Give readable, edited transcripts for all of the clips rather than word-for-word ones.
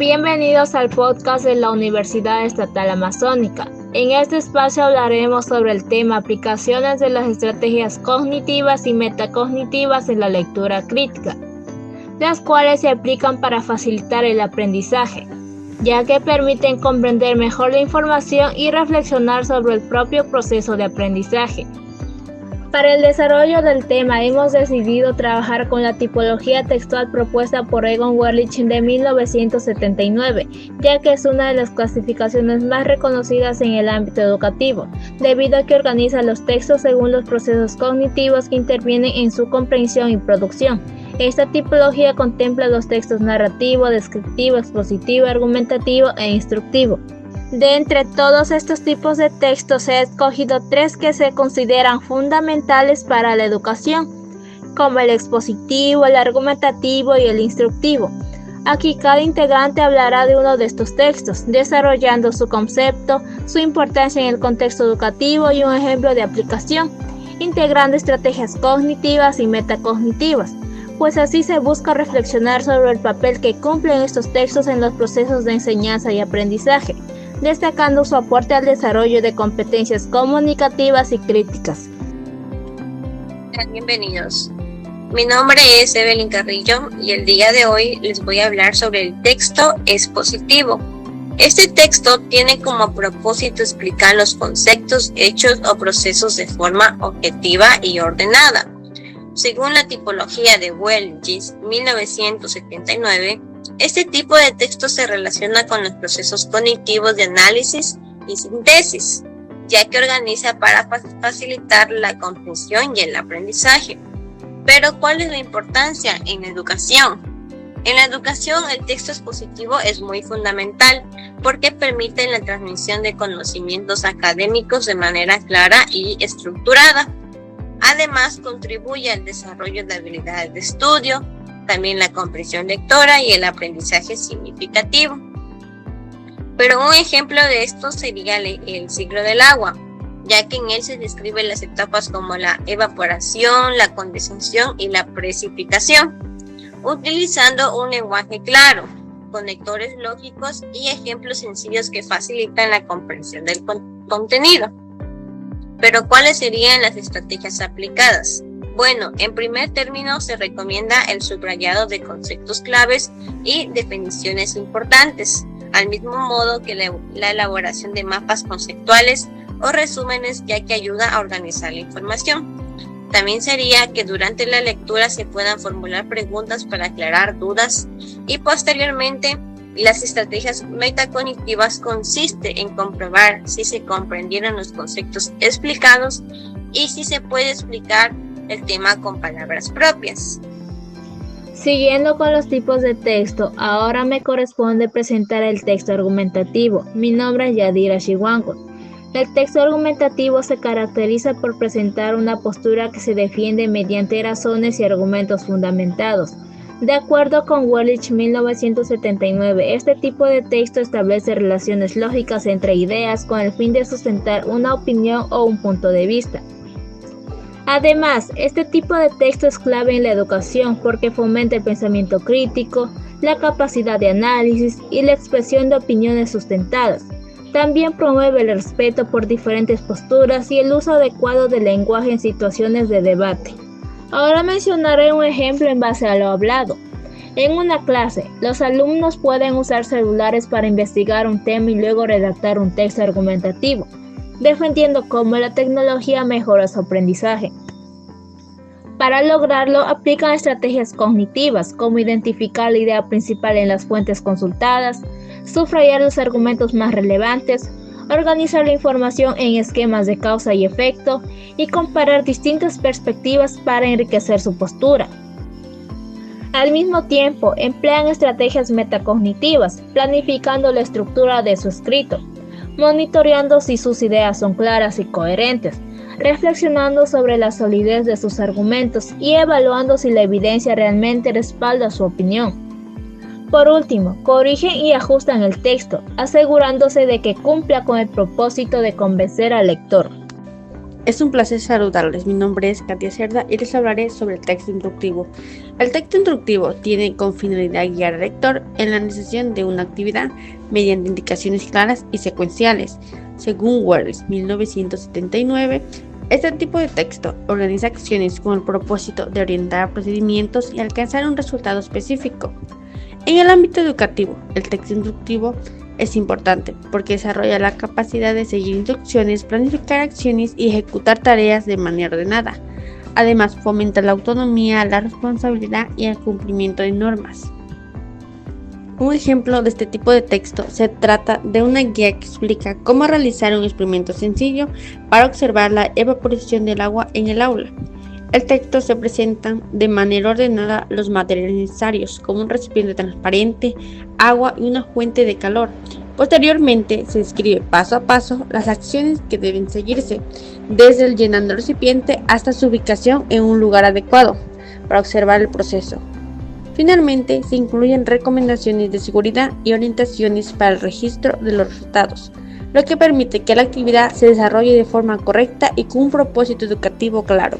Bienvenidos al podcast de la Universidad Estatal Amazónica. En este espacio hablaremos sobre el tema aplicaciones de las estrategias cognitivas y metacognitivas en la lectura crítica, las cuales se aplican para facilitar el aprendizaje, ya que permiten comprender mejor la información y reflexionar sobre el propio proceso de aprendizaje. Para el desarrollo del tema hemos decidido trabajar con la tipología textual propuesta por Egon Werlich de 1979, ya que es una de las clasificaciones más reconocidas en el ámbito educativo, debido a que organiza los textos según los procesos cognitivos que intervienen en su comprensión y producción. Esta tipología contempla los textos narrativo, descriptivo, expositivo, argumentativo e instructivo. De entre todos estos tipos de textos he escogido tres que se consideran fundamentales para la educación, como el expositivo, el argumentativo y el instructivo. Aquí cada integrante hablará de uno de estos textos, desarrollando su concepto, su importancia en el contexto educativo y un ejemplo de aplicación, integrando estrategias cognitivas y metacognitivas, pues así se busca reflexionar sobre el papel que cumplen estos textos en los procesos de enseñanza y aprendizaje, destacando su aporte al desarrollo de competencias comunicativas y críticas. Bienvenidos. Mi nombre es Evelyn Carrillo y el día de hoy les voy a hablar sobre el texto expositivo. Este texto tiene como propósito explicar los conceptos, hechos o procesos de forma objetiva y ordenada. Según la tipología de Werlich, 1979, este tipo de texto se relaciona con los procesos cognitivos de análisis y síntesis, ya que organiza para facilitar la comprensión y el aprendizaje. Pero, ¿cuál es la importancia en la educación? En la educación, el texto expositivo es muy fundamental porque permite la transmisión de conocimientos académicos de manera clara y estructurada. Además, contribuye al desarrollo de habilidades de estudio, también la comprensión lectora y el aprendizaje significativo. Pero un ejemplo de esto sería el ciclo del agua, ya que en él se describen las etapas como la evaporación, la condensación y la precipitación, utilizando un lenguaje claro, conectores lógicos y ejemplos sencillos que facilitan la comprensión del contenido. Pero ¿cuáles serían las estrategias aplicadas? Bueno, en primer término se recomienda el subrayado de conceptos claves y definiciones importantes, al mismo modo que la elaboración de mapas conceptuales o resúmenes, ya que ayuda a organizar la información. También sería que durante la lectura se puedan formular preguntas para aclarar dudas y posteriormente las estrategias metacognitivas consiste en comprobar si se comprendieron los conceptos explicados y si se puede explicar el tema con palabras propias. Siguiendo con los tipos de texto, ahora me corresponde presentar el texto argumentativo. Mi nombre es Yadira Chihuango. El texto argumentativo se caracteriza por presentar una postura que se defiende mediante razones y argumentos fundamentados. De acuerdo con Werlich 1979, este tipo de texto establece relaciones lógicas entre ideas con el fin de sustentar una opinión o un punto de vista. Además, este tipo de texto es clave en la educación porque fomenta el pensamiento crítico, la capacidad de análisis y la expresión de opiniones sustentadas. También promueve el respeto por diferentes posturas y el uso adecuado del lenguaje en situaciones de debate. Ahora mencionaré un ejemplo en base a lo hablado. En una clase, los alumnos pueden usar celulares para investigar un tema y luego redactar un texto argumentativo, defendiendo cómo la tecnología mejora su aprendizaje. Para lograrlo, aplican estrategias cognitivas, como identificar la idea principal en las fuentes consultadas, subrayar los argumentos más relevantes, organizar la información en esquemas de causa y efecto y comparar distintas perspectivas para enriquecer su postura. Al mismo tiempo, emplean estrategias metacognitivas, planificando la estructura de su escrito, monitoreando si sus ideas son claras y coherentes, reflexionando sobre la solidez de sus argumentos y evaluando si la evidencia realmente respalda su opinión. Por último, corrigen y ajustan el texto, asegurándose de que cumpla con el propósito de convencer al lector. Es un placer saludarles. Mi nombre es Katia Cerda y les hablaré sobre el texto instructivo. El texto instructivo tiene como finalidad guiar al lector en la realización de una actividad mediante indicaciones claras y secuenciales. Según Wells, 1979, este tipo de texto organiza acciones con el propósito de orientar procedimientos y alcanzar un resultado específico. En el ámbito educativo, el texto instructivo es importante porque desarrolla la capacidad de seguir instrucciones, planificar acciones y ejecutar tareas de manera ordenada. Además, fomenta la autonomía, la responsabilidad y el cumplimiento de normas. Un ejemplo de este tipo de texto se trata de una guía que explica cómo realizar un experimento sencillo para observar la evaporación del agua en el aula. El texto se presentan de manera ordenada los materiales necesarios, como un recipiente transparente, agua y una fuente de calor. Posteriormente, se describe paso a paso las acciones que deben seguirse, desde el llenando del recipiente hasta su ubicación en un lugar adecuado para observar el proceso. Finalmente, se incluyen recomendaciones de seguridad y orientaciones para el registro de los resultados, lo que permite que la actividad se desarrolle de forma correcta y con un propósito educativo claro.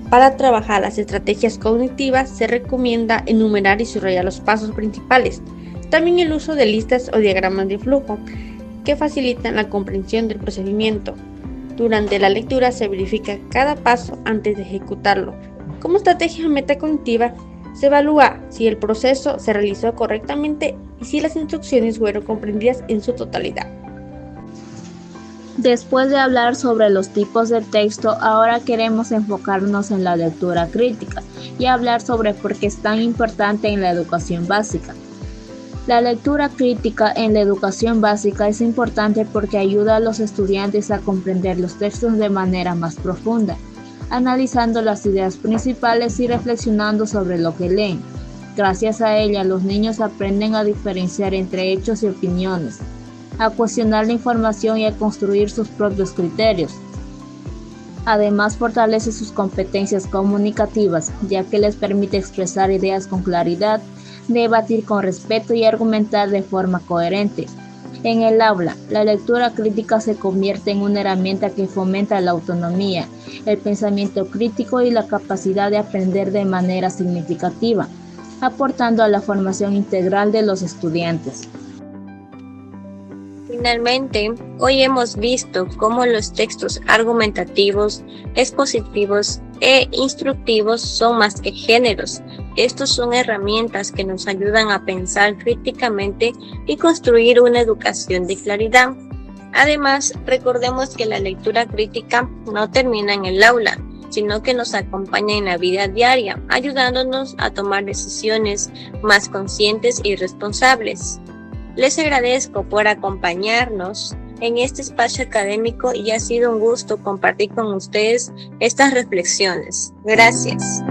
Para trabajar las estrategias cognitivas se recomienda enumerar y subrayar los pasos principales. También el uso de listas o diagramas de flujo que facilitan la comprensión del procedimiento. Durante la lectura se verifica cada paso antes de ejecutarlo. Como estrategia metacognitiva se evalúa si el proceso se realizó correctamente y si las instrucciones fueron comprendidas en su totalidad. Después de hablar sobre los tipos de texto, ahora queremos enfocarnos en la lectura crítica y hablar sobre por qué es tan importante en la educación básica. La lectura crítica en la educación básica es importante porque ayuda a los estudiantes a comprender los textos de manera más profunda, analizando las ideas principales y reflexionando sobre lo que leen. Gracias a ella, los niños aprenden a diferenciar entre hechos y opiniones, a cuestionar la información y a construir sus propios criterios. Además, fortalece sus competencias comunicativas, ya que les permite expresar ideas con claridad, debatir con respeto y argumentar de forma coherente. En el aula, la lectura crítica se convierte en una herramienta que fomenta la autonomía, el pensamiento crítico y la capacidad de aprender de manera significativa, aportando a la formación integral de los estudiantes. Finalmente, hoy hemos visto cómo los textos argumentativos, expositivos e instructivos son más que géneros. Estos son herramientas que nos ayudan a pensar críticamente y construir una educación de claridad. Además, recordemos que la lectura crítica no termina en el aula, sino que nos acompaña en la vida diaria, ayudándonos a tomar decisiones más conscientes y responsables. Les agradezco por acompañarnos en este espacio académico y ha sido un gusto compartir con ustedes estas reflexiones. Gracias.